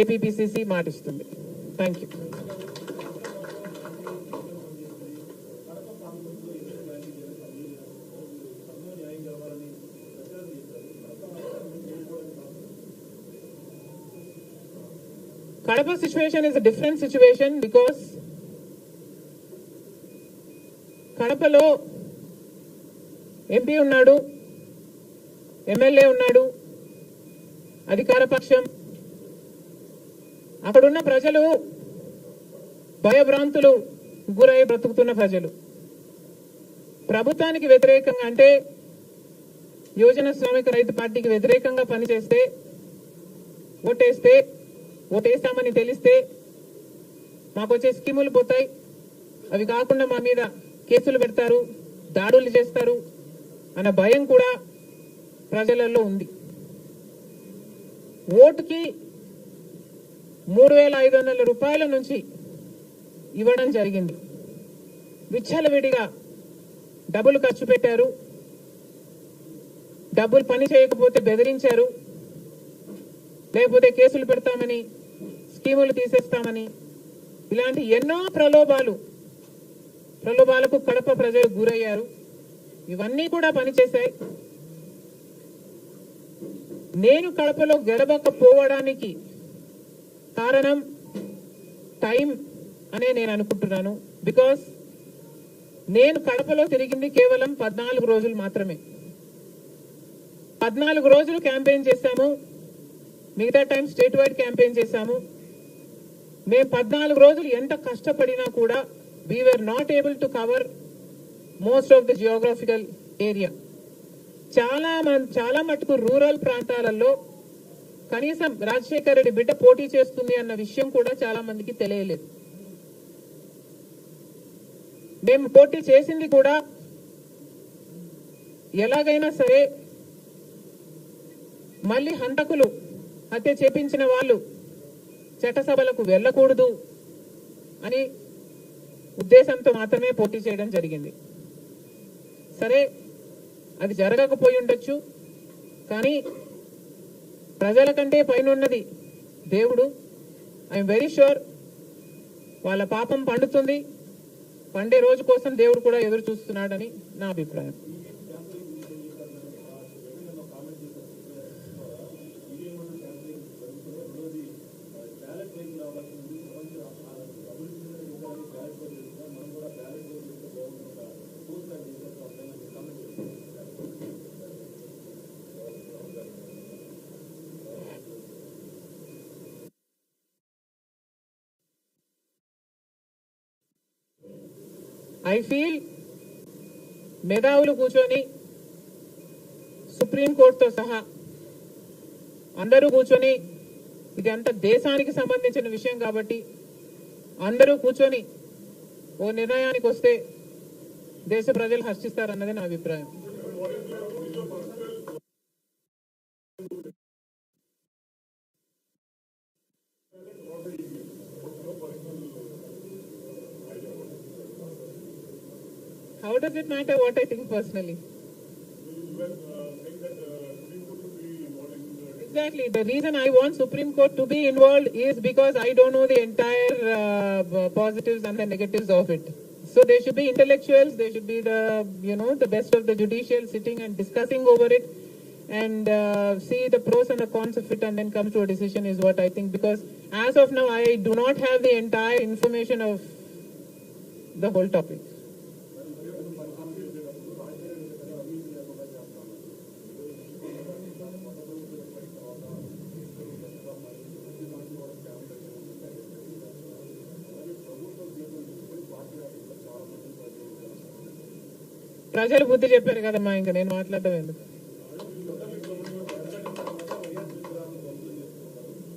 APPCC మాటిస్తుంది. Thank you. Kadapa situation is a different situation because కడపలో MP ఉన్నాడు, MLA ఉన్నాడు, అధికార పక్షం. అక్కడున్న ప్రజలు భయభ్రాంతులు గురై బ్రతుకుతున్న ప్రజలు. ప్రభుత్వానికి వ్యతిరేకంగా అంటే యువజన శ్రామిక రైతు పార్టీకి వ్యతిరేకంగా పనిచేస్తే, ఓటేస్తామని తెలిస్తే మాకు వచ్చే స్కీములు పోతాయి, అవి కాకుండా మా మీద కేసులు పెడతారు, దాడులు చేస్తారు అన్న భయం కూడా ప్రజలలో ఉంది. ఓటుకి 3,500 రూపాయల నుంచి ఇవ్వడం జరిగింది. విచ్చలవిడిగా డబ్బులు ఖర్చు పెట్టారు, డబ్బులు పని చేయకపోతే బెదిరించారు, లేకపోతే కేసులు పెడతామని, స్కీములు తీసేస్తామని, ఇలాంటి ఎన్నో ప్రలోభాలకు కడప ప్రజలు గురయ్యారు. ఇవన్నీ కూడా పనిచేశాయి. నేను కడపలో గెలవకపోవడానికి కారణం టైం అనే నేను అనుకుంటున్నాను. బికాస్ నేను కడపలో తిరిగింది కేవలం 14 రోజులు మాత్రమే. 14 రోజులు క్యాంపెయిన్ చేశాము, మిగతా టైం స్టేట్ వైడ్ క్యాంపెయిన్ చేశాము. మేము 14 రోజులు ఎంత కష్టపడినా కూడా we were not able to cover most of the geographical area. చాలా మటుకు రూరల్ ప్రాంతాలలో కనీసం రాజశేఖర రెడ్డి బిడ్డ పోటీ చేస్తుంది అన్న విషయం కూడా చాలా మందికి తెలియలేదు. మేము పోటీ చేసింది కూడా ఎలాగైనా సరే మళ్ళీ హంతకులు, హత్య చేపించిన వాళ్ళు చట్టసభలకు వెళ్ళకూడదు అని ఉద్దేశంతో మాత్రమే పోటీ చేయడం జరిగింది. సరే, అది జరగకపోయి ఉండొచ్చు, కానీ ప్రజల కంటే పైన ఉన్నది దేవుడు. ఐఎమ్ వెరీ షూర్ వాళ్ళ పాపం పండుతుంది, పండే రోజు కోసం దేవుడు కూడా ఎదురు చూస్తున్నాడని నా అభిప్రాయం. ఐ ఫీల్ మేధావులు కూర్చొని సుప్రీంకోర్టుతో సహా అందరూ కూర్చొని, ఇది అంత దేశానికి సంబంధించిన విషయం కాబట్టి అందరూ కూర్చొని ఓ నిర్ణయానికి వస్తే దేశ ప్రజలు హర్షిస్తారన్నది నా అభిప్రాయం. How does it matter what I think personally? Exactly. The reason I want Supreme Court to be involved is because I don't know the entire positives and the negatives of it. So there should be intellectuals, there should be the best of the judicial sitting and discussing over it and see the pros and the cons of it and then come to a decision is what I think. Because as of now, I do not have the entire information of the whole topic. ప్రజలు బుద్ధి చెప్పారు కదమ్మా, ఇంకా నేను మాట్లాడటం ఎందుకు.